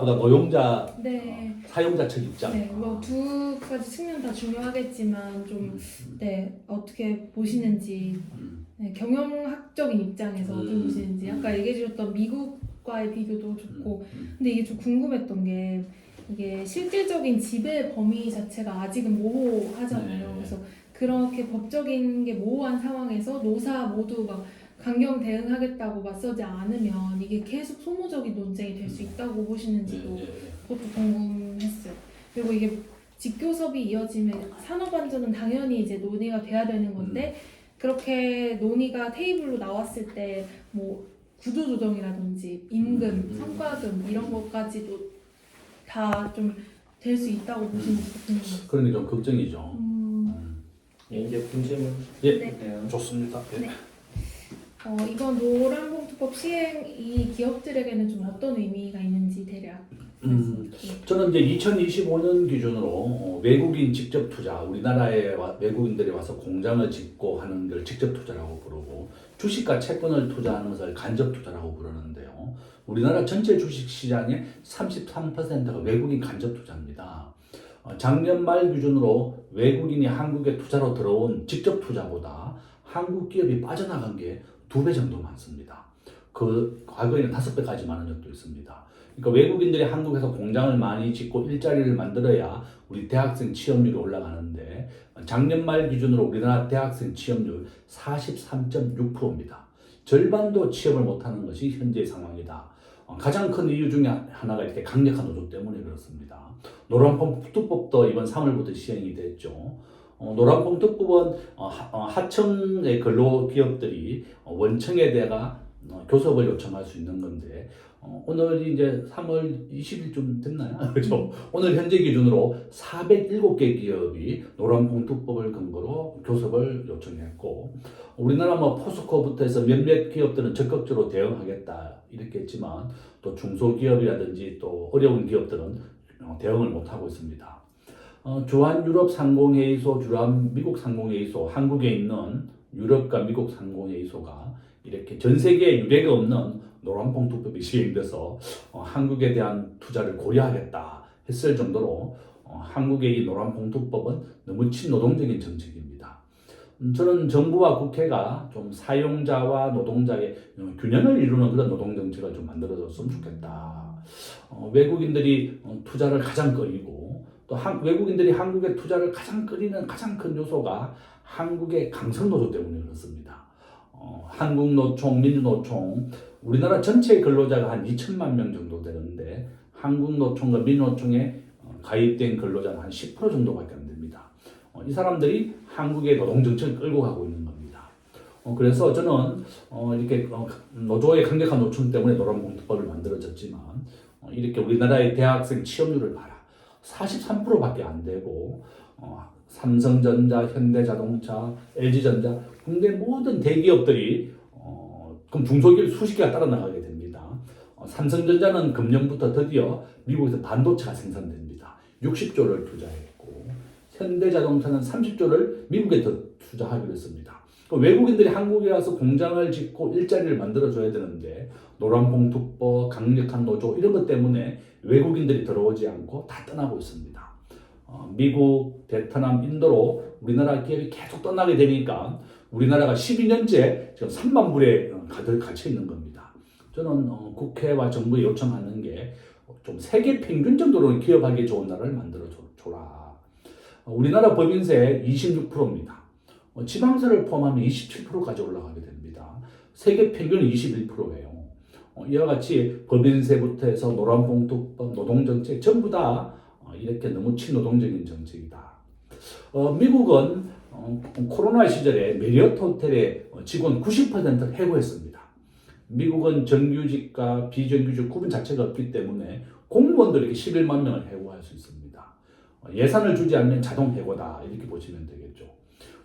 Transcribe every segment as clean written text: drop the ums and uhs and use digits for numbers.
사용자보다 노용자, 네. 사용자 측 입장. 네, 뭐 두 가지 측면 다 중요하겠지만 좀 네, 어떻게 보시는지 네, 경영학적인 입장에서 어떻게 보시는지 아까 얘기해 주셨던 미국과의 비교도 좋고 근데 이게 좀 궁금했던 게 이게 실질적인 지배 범위 자체가 아직은 모호하잖아요. 네. 그래서 그렇게 법적인 게 모호한 상황에서 노사 모두 막 강경 대응하겠다고 맞서지 않으면 이게 계속 소모적인 논쟁이 될 수 있다고 보시는지도 그것도 궁금했어요. 그리고 이게 직교섭이 이어지면 산업안전은 당연히 이제 논의가 돼야 되는 건데 그렇게 논의가 테이블로 나왔을 때 뭐 구조조정이라든지 임금, 성과금 이런 것까지도 다 좀 될 수 있다고 보시는지 궁금해요. 그런 게 좀 걱정이죠. 이제 문제는 예, 네. 좋습니다. 예. 네. 이번 노란봉투법 시행이 기업들에게는 좀 어떤 의미가 있는지 대략 말씀해 주세요. 저는 이제 2025년 기준으로 외국인 직접 투자, 우리나라에 외국인들이 와서 공장을 짓고 하는 걸 직접 투자라고 부르고 주식과 채권을 투자하는 것을 간접 투자라고 부르는데요. 우리나라 전체 주식 시장의 33%가 외국인 간접 투자입니다. 작년 말 기준으로 외국인이 한국에 투자로 들어온 직접 투자보다 한국 기업이 빠져나간 게 2배 정도 많습니다. 그 과거에는 5배까지 많은 적도 있습니다. 그러니까 외국인들이 한국에서 공장을 많이 짓고 일자리를 만들어야 우리 대학생 취업률이 올라가는데 작년 말 기준으로 우리나라 대학생 취업률 43.6%입니다. 절반도 취업을 못하는 것이 현재의 상황이다. 가장 큰 이유 중에 하나가 이렇게 강력한 노조 때문에 그렇습니다. 노란봉투법도 이번 3월부터 시행이 됐죠. 노란봉투법은 하청의 근로기업들이 원청에다가 교섭을 요청할 수 있는 건데 오늘이 이제 3월 20일쯤 됐나요? 그렇죠. 오늘 현재 기준으로 407개 기업이 노란봉투법을 근거로 교섭을 요청했고 우리나라 뭐 포스코부터 해서 몇몇 기업들은 적극적으로 대응하겠다 이렇게 했지만 또 중소기업이라든지 또 어려운 기업들은 대응을 못하고 있습니다. 주한유럽상공회의소, 주한미국상공회의소, 한국에 있는 유럽과 미국 상공회의소가 이렇게 전 세계에 유례가 없는 노란봉투법이 시행돼서 한국에 대한 투자를 고려하겠다 했을 정도로 한국의 이 노란봉투법은 너무 친노동적인 정책입니다. 저는 정부와 국회가 좀 사용자와 노동자의 균형을 이루는 그런 노동정책을 좀 만들어줬으면 좋겠다. 외국인들이 투자를 가장 꺼리고 또 외국인들이 한국에 투자를 가장 꺼리는 가장 큰 요소가 한국의 강성노조 때문에 그렇습니다. 한국노총, 민주노총, 우리나라 전체 근로자가 한 2천만 명 정도 되는데 한국노총과 민주노총에 가입된 근로자는 한 10% 정도밖에 안 됩니다. 이 사람들이 한국의 노동정책을 끌고 가고 있는 겁니다. 그래서 저는 이렇게 노조의 강력한 요청 때문에 노란봉투법을 만들어졌지만 이렇게 우리나라의 대학생 취업률을 봐라. 43%밖에 안 되고 삼성전자, 현대자동차, LG전자, 국내 모든 대기업들이 그럼 중소기업 수십 개가 따라 나가게 됩니다. 삼성전자는 금년부터 드디어 미국에서 반도체가 생산됩니다. 60조를 투자했고 현대자동차는 30조를 미국에 더 투자하기로 했습니다. 외국인들이 한국에 와서 공장을 짓고 일자리를 만들어줘야 되는데 노란봉투법, 강력한 노조 이런 것 때문에 외국인들이 들어오지 않고 다 떠나고 있습니다. 미국, 베트남, 인도로 우리나라 기업이 계속 떠나게 되니까 우리나라가 12년째 지금 3만 불에 가득 갇혀 있는 겁니다. 저는 국회와 정부에 요청하는 게 좀 세계 평균 정도로 기업하기 좋은 나라를 만들어 줘라. 우리나라 법인세 26%입니다. 지방세를 포함하면 27%까지 올라가게 됩니다. 세계 평균은 21%예요. 이와 같이 법인세부터 해서 노란봉투법, 노동정책 전부 다 이렇게 너무 친노동적인 정책이다. 미국은 코로나 시절에 메리어트 호텔의 직원 90%를 해고했습니다. 미국은 정규직과 비정규직 구분 자체가 없기 때문에 공무원들에게 11만 명을 해고할 수 있습니다. 예산을 주지 않으면 자동 해고다 이렇게 보시면 되겠죠.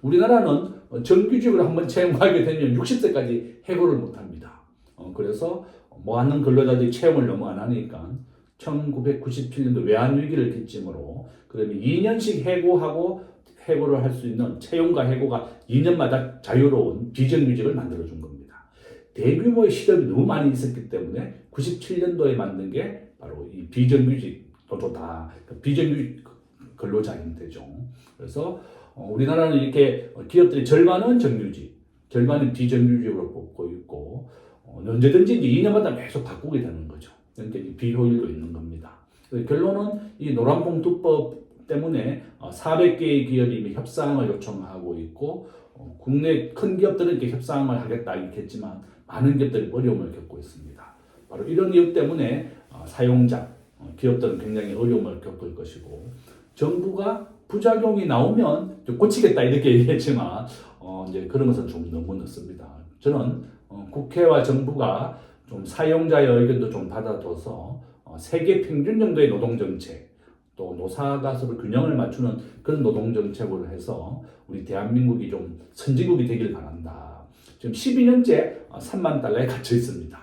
우리나라는 정규직을 한번 채용하게 되면 60세까지 해고를 못합니다. 그래서 많은 근로자들이 채용을 너무 안 하니까 1997년도 외환위기를 기점으로 그러면 2년씩 해고하고 해고를 할 수 있는 채용과 해고가 2년마다 자유로운 비정규직을 만들어준 겁니다. 대규모의 실업이 너무 많이 있었기 때문에 97년도에 만든 게 바로 이 비정규직도 다 비정규직 근로자인데죠. 그래서 우리나라는 이렇게 기업들이 절반은 정규직, 절반은 비정규직으로 뽑고 있고 언제든지 이제 2년마다 계속 바꾸게 되는 거죠. 그러니까 비효율도 있는 겁니다. 결론은 이 노란봉투법 때문에 400개의 기업이 협상을 요청하고 있고 국내 큰 기업들은 이렇게 협상을 하겠다 이렇게 했지만 많은 기업들이 어려움을 겪고 있습니다. 바로 이런 이유 때문에 사용자, 기업들은 굉장히 어려움을 겪을 것이고 정부가 부작용이 나오면 좀 고치겠다 이렇게 얘기했지만 이제 그런 것은 좀 너무 늦습니다. 저는 국회와 정부가 좀 사용자의 의견도 좀 받아둬서 세계 평균 정도의 노동정책 또 노사가 서로 균형을 맞추는 그런 노동정책으로 해서 우리 대한민국이 좀 선진국이 되길 바란다. 지금 12년째 3만 달러에 갇혀 있습니다.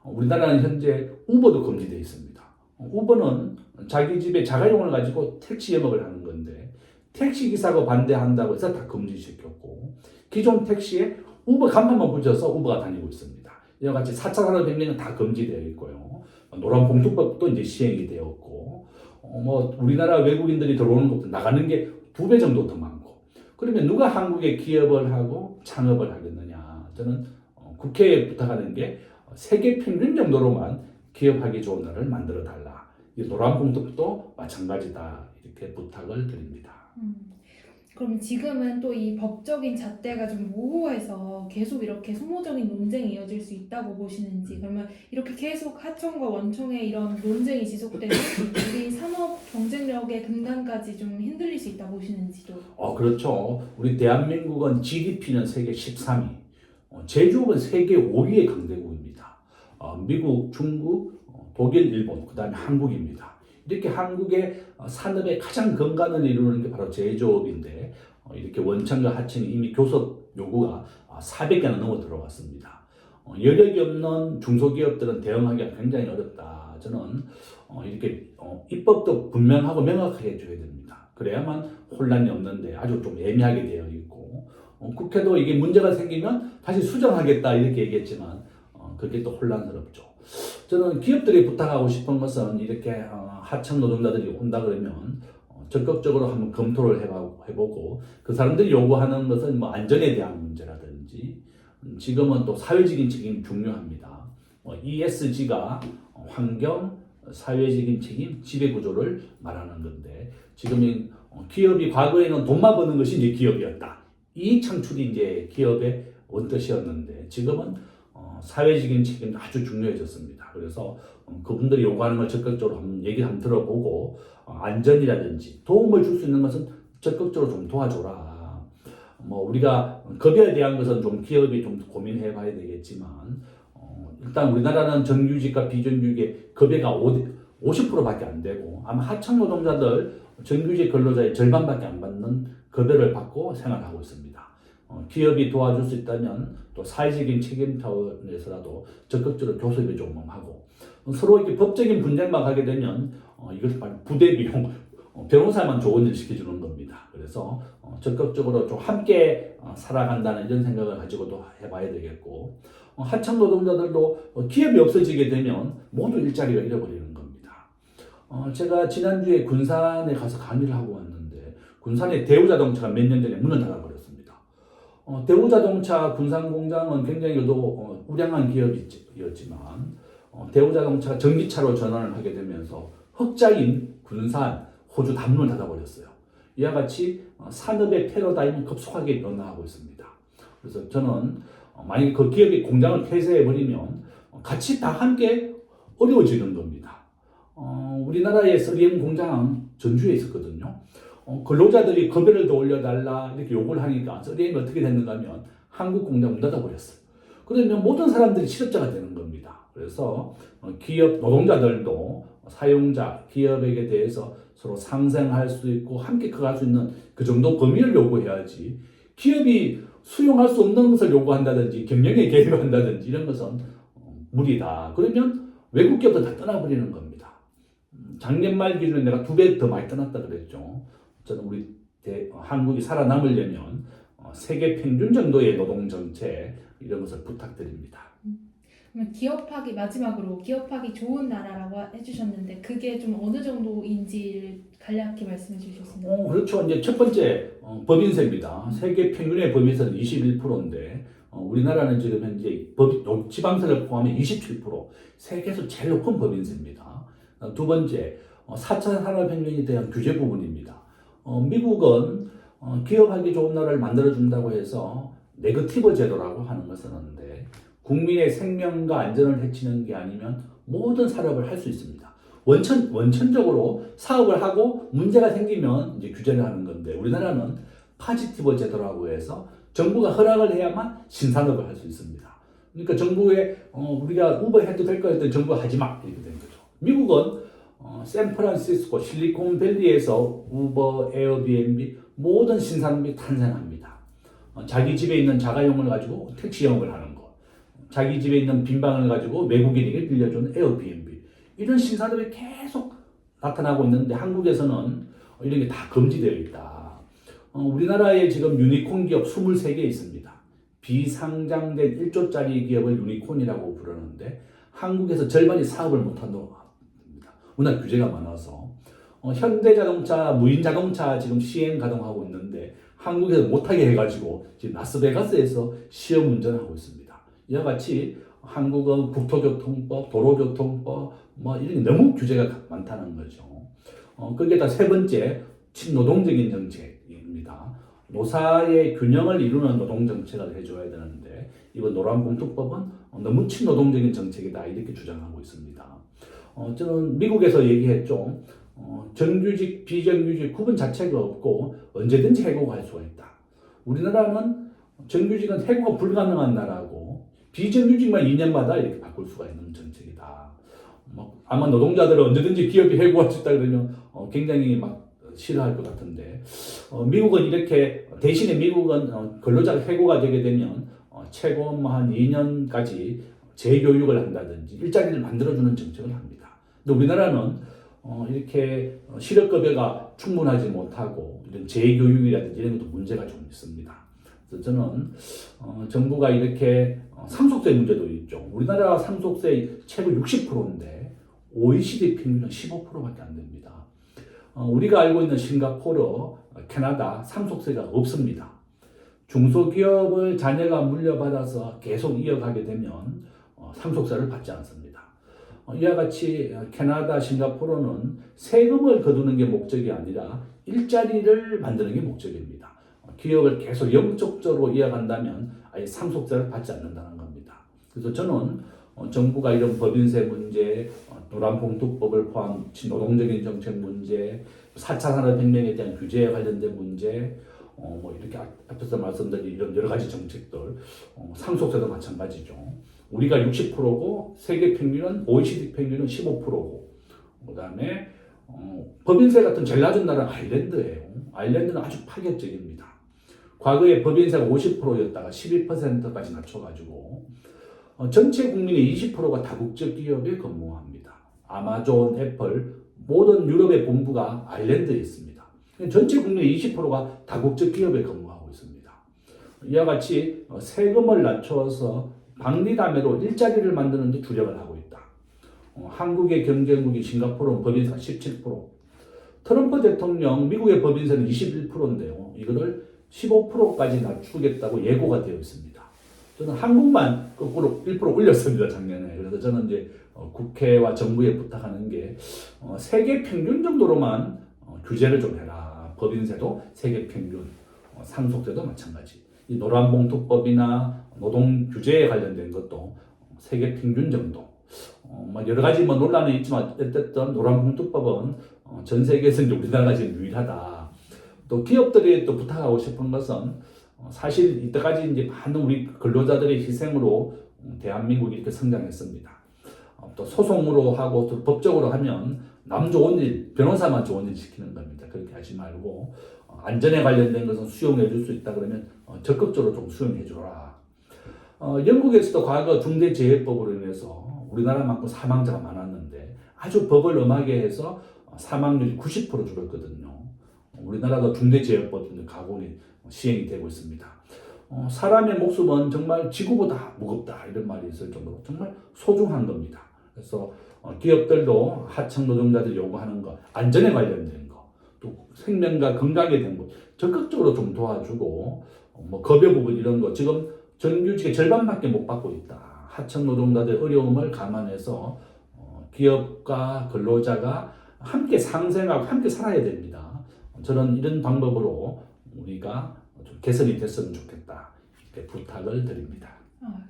우리나라는 현재 우버도 금지되어 있습니다. 우버는 자기 집에 자가용을 가지고 택시 영업을 하는 건데 택시 기사가 반대한다고 해서 다 금지시켰고 기존 택시에 우버 간판만 붙여서 우버가 다니고 있습니다. 이와 같이 4차 산업혁명은 다 금지되어 있고요. 노란봉투법도 이제 시행이 되었고 우리나라 외국인들이 들어오는 것도 나가는 게 2배 정도 더 많고 그러면 누가 한국에 기업을 하고 창업을 하겠느냐. 저는 국회에 부탁하는 게 세계 평균 정도로만 기업하기 좋은 나라를 만들어 달라. 이 노란봉투법도 마찬가지다. 이렇게 부탁을 드립니다. 그럼 지금은 또 이 법적인 잣대가 좀 모호해서 계속 이렇게 소모적인 논쟁이 이어질 수 있다고 보시는지 그러면 이렇게 계속 하청과 원청의 이런 논쟁이 지속되면 우리 산업 경쟁력의 근간까지 좀 흔들릴 수 있다고 보시는지도. 그렇죠. 우리 대한민국은 GDP는 세계 13위, 제조업은 세계 5위의 강대국입니다. 미국, 중국, 독일, 일본, 그 다음에 한국입니다. 이렇게 한국의 산업의 가장 근간을 이루는 게 바로 제조업인데 이렇게 원청과 하청이 이미 교섭 요구가 400개나 넘어 들어왔습니다. 여력이 없는 중소기업들은 대응하기가 굉장히 어렵다. 저는 이렇게 입법도 분명하고 명확하게 해줘야 됩니다. 그래야만 혼란이 없는데 아주 좀 애매하게 되어 있고 국회도 이게 문제가 생기면 다시 수정하겠다 이렇게 얘기했지만 그게 또 혼란스럽죠. 저는 기업들이 부탁하고 싶은 것은 이렇게 하청 노동자들이 온다 그러면 적극적으로 한번 검토를 해보고 그 사람들이 요구하는 것은 뭐 안전에 대한 문제라든지 지금은 또 사회적인 책임이 중요합니다. ESG가 환경, 사회적인 책임, 지배구조를 말하는 건데 지금 기업이 과거에는 돈만 버는 것이 이제 기업이었다. 이익 창출이 이제 기업의 원뜻이었는데 지금은 사회적인 책임도 아주 중요해졌습니다. 그래서 그분들이 요구하는 걸 적극적으로 한번 한번 들어보고 안전이라든지 도움을 줄 수 있는 것은 적극적으로 좀 도와줘라. 우리가 급여에 대한 것은 좀 기업이 좀 고민해봐야 되겠지만 일단 우리나라는 정규직과 비정규직의 급여가 50%밖에 안 되고 아마 하청 노동자들 정규직 근로자의 절반밖에 안 받는 급여를 받고 생활하고 있습니다. 기업이 도와줄 수 있다면 또 사회적인 책임 차원에서라도 적극적으로 교섭을 좀 하고 서로 이렇게 법적인 분쟁만 하게 되면 이것이 바로 부대 비용, 변호사만 좋은 일 시켜주는 겁니다. 그래서 적극적으로 좀 함께 살아간다는 이런 생각을 가지고도 해봐야 되겠고 하청 노동자들도 기업이 없어지게 되면 모두 일자리가 잃어버리는 겁니다. 제가 지난주에 군산에 가서 강의를 하고 왔는데 군산의 대우자동차가 몇 년 전에 문을 닫아버렸습니다. 대우자동차 군산공장은 굉장히 우량한 기업이었지만 대우자동차가 전기차로 전환을 하게 되면서 흑자인 군산, 호주 다 문을 닫아버렸어요. 이와 같이 산업의 패러다임이 급속하게 변화하고 있습니다. 그래서 저는 만약에 그 기업이 공장을 폐쇄해버리면 같이 다 함께 어려워지는 겁니다. 우리나라의 3M 공장은 전주에 있었거든요. 근로자들이 급여를 더 올려달라 이렇게 요구를 하니까 3M이 어떻게 됐는가 하면 한국 공장 문 닫아버렸어요. 그러면 모든 사람들이 실업자가 되는 겁니다. 그래서 기업 노동자들도 사용자, 기업에게 대해서 서로 상생할 수 있고 함께 커갈 수 있는 그 정도 범위를 요구해야지 기업이 수용할 수 없는 것을 요구한다든지 경영에 개입을 한다든지 이런 것은 무리다. 그러면 외국 기업도 다 떠나버리는 겁니다. 작년 말 기준에 내가 2배 더 많이 떠났다 그랬죠. 저는 우리 한국이 살아남으려면 세계 평균 정도의 노동 정책 이런 것을 부탁드립니다. 그러면 기업하기 마지막으로 기업하기 좋은 나라라고 해주셨는데 그게 좀 어느 정도인지 간략히 말씀해 주셨습니다. 그렇죠. 이제 첫 번째 법인세입니다. 세계 평균의 법인세는 21%인데 우리나라는 지금 현재 지방세를 포함해 27%, 세계에서 제일 높은 법인세입니다. 두 번째, 4차 산업혁명에 대한 규제 부분입니다. 미국은 기업하기 좋은 나라를 만들어준다고 해서 네거티브 제도라고 하는 것을 하는데 국민의 생명과 안전을 해치는 게 아니면 모든 산업을 할 수 있습니다. 원천적으로 사업을 하고 문제가 생기면 이제 규제를 하는 건데 우리나라는 파지티브 제도라고 해서 정부가 허락을 해야만 신산업을 할 수 있습니다. 그러니까 정부에 우리가 우버 해도 될 거 했더니 정부가 하지 마 이렇게 된 거죠. 미국은 샌프란시스코 실리콘밸리에서 우버, 에어비앤비 모든 신산업이 탄생합니다. 자기 집에 있는 자가용을 가지고 택시 영업을 하는 거, 자기 집에 있는 빈방을 가지고 외국인에게 빌려주는 에어비앤비 이런 신산업이 계속 나타나고 있는데 한국에서는 이런 게 다 금지되어 있다. 우리나라에 지금 유니콘 기업 23개 있습니다. 비상장된 1조짜리 기업을 유니콘이라고 부르는데 한국에서 절반이 사업을 못한다고 합니다. 워낙 규제가 많아서 현대자동차, 무인자동차 지금 시행 가동하고 있는데 한국에서 못하게 해가지고 지금 라스베가스에서 시험 운전하고 있습니다. 이와 같이 한국은 국토교통법, 도로교통법 뭐 이런 게 너무 규제가 많다는 거죠. 거기에다 세 번째 친노동적인 정책입니다. 노사의 균형을 이루는 노동정책을 해줘야 되는데 이번 노란봉투법은 너무 친노동적인 정책이다 이렇게 주장하고 있습니다. 저는 미국에서 얘기했죠. 정규직, 비정규직 구분 자체가 없고 언제든지 해고할 수가 있다. 우리나라는 정규직은 해고가 불가능한 나라고 비정규직만 2년마다 이렇게 바꿀 수가 있는 정책이다. 아마 노동자들은 언제든지 기업이 해고할 수 있다 그러면 굉장히 막 싫어할 것 같은데 미국은 이렇게 대신에 미국은 근로자가 해고가 되게 되면 최고 한 2년까지 재교육을 한다든지 일자리를 만들어주는 정책을 합니다. 근데 우리나라는 이렇게 실업급여가 충분하지 못하고 이런 재교육이라든지 이런 것도 문제가 좀 있습니다. 그래서 저는 정부가 이렇게 상속세 문제도 있죠. 우리나라 상속세 최고 60%인데 OECD 평균은 15%밖에 안 됩니다. 우리가 알고 있는 싱가포르, 캐나다 상속세가 없습니다. 중소기업을 자녀가 물려받아서 계속 이어가게 되면 상속세를 받지 않습니다. 이와 같이 캐나다, 싱가포르는 세금을 거두는 게 목적이 아니라 일자리를 만드는 게 목적입니다. 기업을 계속 영속적으로 이어간다면 아예 상속세를 받지 않는다는 겁니다. 그래서 저는 정부가 이런 법인세 문제, 노란봉투법을 포함한 노동적인 정책 문제, 4차 산업혁명에 대한 규제에 관련된 문제, 뭐 이렇게 앞에서 말씀드린 이런 여러 가지 정책들, 상속세도 마찬가지죠. 우리가 60%고 세계 평균은 OECD 평균은 15%고, 그다음에 법인세 같은 제일 낮은 나라는 아일랜드예요. 아일랜드는 아주 파격적입니다. 과거에 법인세가 50%였다가 12%까지 낮춰가지고 전체 국민의 20%가 다국적 기업에 근무합니다. 아마존, 애플 모든 유럽의 본부가 아일랜드에 있습니다. 전체 국민의 20%가 다국적 기업에 근무하고 있습니다. 이와 같이 세금을 낮춰서 박리담회로 일자리를 만드는 데 주력을 하고 있다. 한국의 경쟁국인 싱가포르는 법인세가 17%, 트럼프 대통령 미국의 법인세는 21%인데요. 이거를 15%까지 낮추겠다고 예고가 되어 있습니다. 저는 한국만 거꾸로 1% 올렸습니다, 작년에. 그래서 저는 이제 국회와 정부에 부탁하는 게 세계 평균 정도로만 규제를 좀 해라. 법인세도 세계 평균, 상속세도 마찬가지. 이 노란봉투법이나 노동 규제에 관련된 것도 세계 평균 정도. 여러 가지 논란은 있지만 어쨌든 노란봉투법은 전 세계에서 우리나라가 지금 유일하다. 또 기업들이 또 부탁하고 싶은 것은 사실 이때까지 이제 많은 우리 근로자들의 희생으로 대한민국이 이렇게 성장했습니다. 또 소송으로 하고 또 법적으로 하면 남 좋은 일, 변호사만 좋은 일 시키는 겁니다. 그렇게 하지 말고 안전에 관련된 것은 수용해 줄 수 있다 그러면 적극적으로 좀 수용해 줘라. 영국에서도 과거 중대재해법으로 인해서 우리나라만큼 사망자가 많았는데 아주 법을 엄하게 해서 사망률이 90% 줄었거든요. 우리나라도 중대재해법 가공이 시행이 되고 있습니다. 사람의 목숨은 정말 지구보다 무겁다 이런 말이 있을 정도로 정말 소중한 겁니다. 그래서 기업들도 하청 노동자들 요구하는 거, 안전에 관련된 거, 또 생명과 건강에 대한 거 적극적으로 좀 도와주고 뭐 급여부분 이런 거 지금 정규직의 절반밖에 못 받고 있다. 하청 노동자들 어려움을 감안해서 기업과 근로자가 함께 상생하고 함께 살아야 됩니다. 저는 이런 방법으로 우리가 좀 개선이 됐으면 좋겠다. 이렇게 부탁을 드립니다.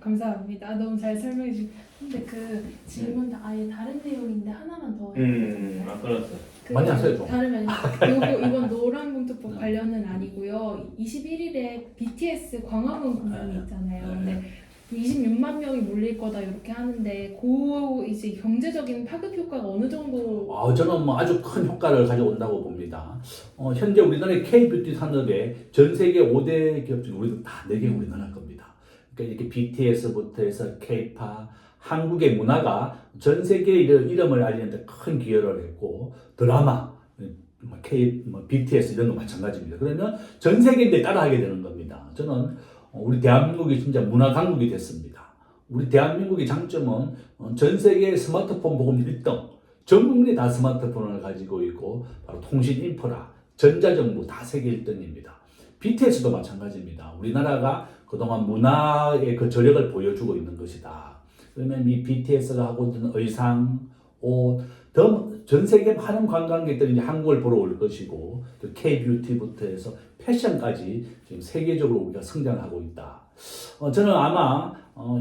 감사합니다. 너무 잘 설명해 주신. 근데 그 질문 아예 다른 내용인데 하나만 더 해주세요. 그렇죠. 많이 하세요, 좀. 다름이 아니라 이번 노란봉투법 관련은 아니고요. 21일에 BTS 광화문 공연이 있잖아요. 근데 26만 명이 몰릴 거다 이렇게 하는데 이제 경제적인 파급 효과가 어느 정도? 저는 뭐 아주 큰 효과를 가져온다고 봅니다. 현재 우리나라의 K-뷰티 산업에 전 세계 5대 기업 중에 우리도 다 4개 우리나라 겁니다. 그러니까 이렇게 BTS부터 해서 K-팝, 한국의 문화가 전 세계에 이름을 알리는데 큰 기여를 했고 드라마, BTS 이런 거 마찬가지입니다. 그러면 전 세계인들이 따라하게 되는 겁니다. 저는 우리 대한민국이 진짜 문화 강국이 됐습니다. 우리 대한민국의 장점은 전 세계 스마트폰 보급 1등, 전 국민이 다 스마트폰을 가지고 있고 바로 통신 인프라, 전자정부 다 세계 1등입니다. BTS도 마찬가지입니다. 우리나라가 그동안 문화의 그 저력을 보여주고 있는 것이다. 그러면 이 BTS가 하고 있는 의상, 옷, 전 세계 많은 관광객들이 이제 한국을 보러 올 것이고 또 K-뷰티부터 해서 패션까지 지금 세계적으로 우리가 성장하고 있다. 저는 아마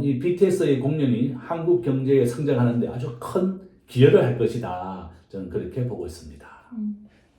이 BTS의 공연이 한국 경제에 성장하는데 아주 큰 기여를 할 것이다. 저는 그렇게 보고 있습니다.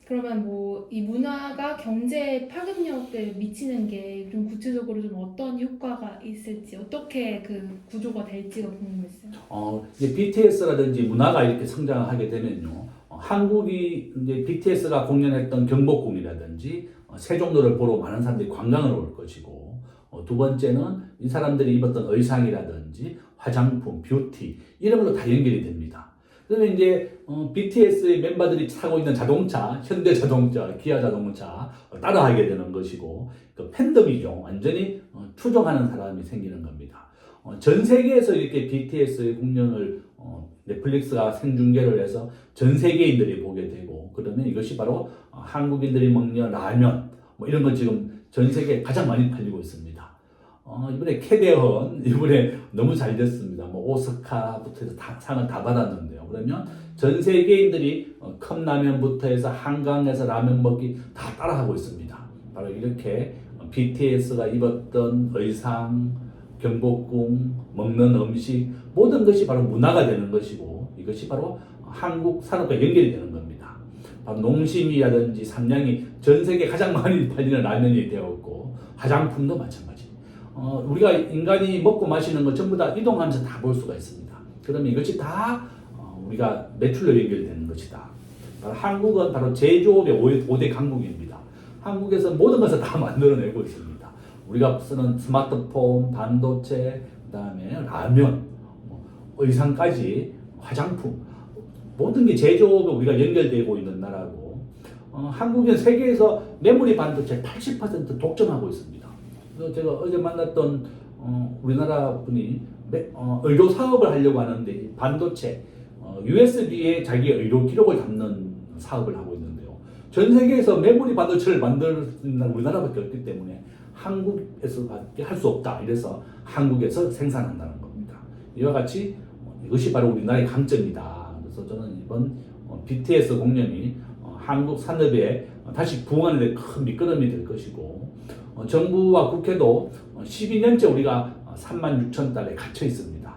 그러면 뭐 이 문화가 경제 파급력을 미치는 게 좀 구체적으로 좀 어떤 효과가 있을지 어떻게 그 구조가 될지가 궁금했어요. 이제 BTS라든지 문화가 이렇게 성장하게 되면요, 한국이 이제 BTS가 공연했던 경복궁이라든지 세종도를 보러 많은 사람들이 관광을 올 것이고, 두 번째는 이 사람들이 입었던 의상이라든지 화장품, 뷰티 이런 걸로 다 연결이 됩니다. 그러면 이제 BTS의 멤버들이 타고 있는 자동차, 현대자동차, 기아자동차 따라하게 되는 것이고 그 팬덤이죠. 완전히 추종하는 사람이 생기는 겁니다. 전 세계에서 이렇게 BTS의 공연을 넷플릭스가 생중계를 해서 전 세계인들이 보게 되고 그러면 이것이 바로 한국인들이 먹는 라면 뭐 이런 건 지금 전 세계에 가장 많이 팔리고 있습니다. 이번에 캐대헌 이번에 너무 잘 됐습니다. 뭐 오스카부터 해서 상을 다 받았는데요. 그러면 전 세계인들이 컵라면부터 해서 한강에서 라면 먹기 다 따라하고 있습니다. 바로 이렇게 BTS가 입었던 의상, 경복궁, 먹는 음식 모든 것이 바로 문화가 되는 것이고 이것이 바로 한국 산업과 연결이 되는 겁니다. 바로 농심이라든지 삼양이 전 세계 가장 많이 팔리는 라면이 되었고 화장품도 마찬가지. 우리가 인간이 먹고 마시는 거 전부 다 이동하면서 다 볼 수가 있습니다. 그러면 이것이 다 우리가 매출로 연결되는 것이다. 한국은 바로 제조업의 5대 강국입니다. 한국에서 모든 것을 다 만들어내고 있습니다. 우리가 쓰는 스마트폰, 반도체, 그다음에 라면, 의상까지 화장품 모든 게 제조업에 우리가 연결되고 있는 나라고 한국은 세계에서 메모리 반도체 80% 독점하고 있습니다. 그래서 제가 어제 만났던 우리나라 분이 의료 사업을 하려고 하는데 반도체 USB에 자기 의료 기록을 담는 사업을 하고 있는데요. 전 세계에서 메모리 반도체를 만들 수 있는 우리나라밖에 없기 때문에 한국에서밖에 할 수 없다. 이래서 한국에서 생산한다는 겁니다. 이와 같이 이것이 바로 우리나라의 강점이다. 그래서 저는 이번 BTS 공연이 한국 산업에 다시 부흥하는 데 큰 미끄럼이 될 것이고 정부와 국회도 12년째 우리가 36,000달러에 갇혀 있습니다.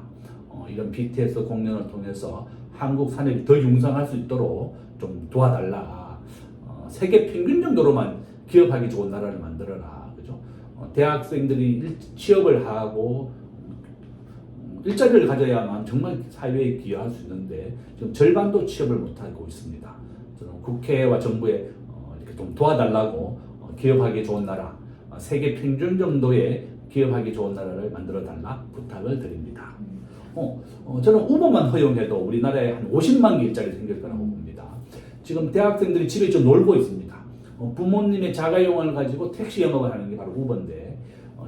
이런 BTS 공연을 통해서 한국 산업이 더 융성할 수 있도록 좀 도와달라. 세계 평균 정도로만 기업하기 좋은 나라를 만들어라. 그죠? 대학생들이 취업을 하고 일자리를 가져야만 정말 사회에 기여할 수 있는데 지금 절반도 취업을 못하고 있습니다. 저는 국회와 정부에 이렇게 좀 도와달라고 기업하기 좋은 나라, 세계 평균 정도의 기업하기 좋은 나라를 만들어달라 부탁을 드립니다. 저는 우버만 허용해도 우리나라에 한 50만 개 일자리 생길 거라고 봅니다. 지금 대학생들이 집에 좀 놀고 있습니다. 부모님의 자가용을 가지고 택시 영업을 하는 게 바로 우버인데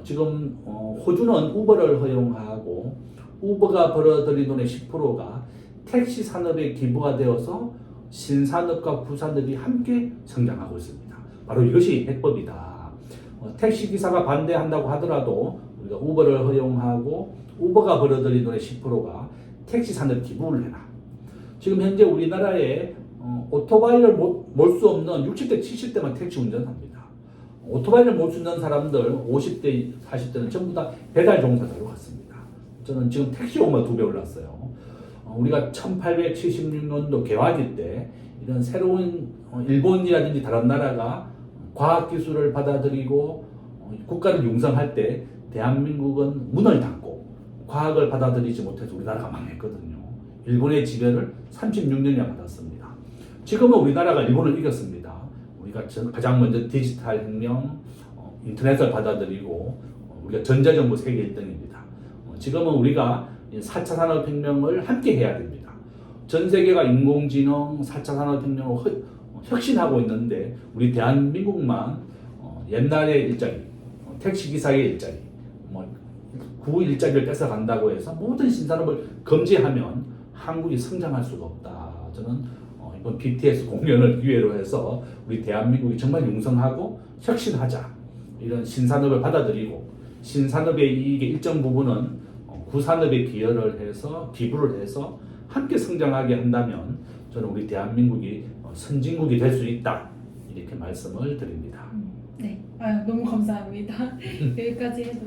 지금 호주는 우버를 허용하고 우버가 벌어들인 돈의 10%가 택시 산업에 기부가 되어서 신산업과 구산업이 함께 성장하고 있습니다. 바로 이것이 해법이다. 택시 기사가 반대한다고 하더라도 우리가 우버를 허용하고 우버가 벌어들인 돈의 10%가 택시 산업 기부를 해라. 지금 현재 우리나라에 오토바이를 몰 수 없는 60대, 70대만 택시 운전합니다. 오토바이를 몰 수 있는 사람들 50대, 40대는 전부 다 배달 종사자로 갔습니다. 저는 지금 택시 요금만 2배 올랐어요. 우리가 1876년도 개화기 때 이런 새로운 일본이라든지 다른 나라가 과학기술을 받아들이고 국가를 융성할 때 대한민국은 문을 닫고 과학을 받아들이지 못해서 우리나라가 망했거든요. 일본의 지배를 36년이나 받았습니다. 지금은 우리나라가 일본을 이겼습니다. 우리가 가장 먼저 디지털 혁명, 인터넷을 받아들이고 우리가 전자정부 세계 1등입니다. 지금은 우리가 4차 산업혁명을 함께 해야 됩니다. 전 세계가 인공지능 4차 산업혁명으로 혁신하고 있는데 우리 대한민국만 옛날의 일자리, 택시기사의 일자리, 구 일자리를 뺏어간다고 해서 모든 신산업을 금지하면 한국이 성장할 수가 없다. 저는 이번 BTS 공연을 기회로 해서 우리 대한민국이 정말 융성하고 혁신하자. 이런 신산업을 받아들이고 신산업의 이익의 일정 부분은 구산업에 기여를 해서 기부를 해서 함께 성장하게 한다면 저는 우리 대한민국이 선진국이 될 수 있다. 이렇게 말씀을 드립니다. 네, 너무 감사합니다. 여기까지 해도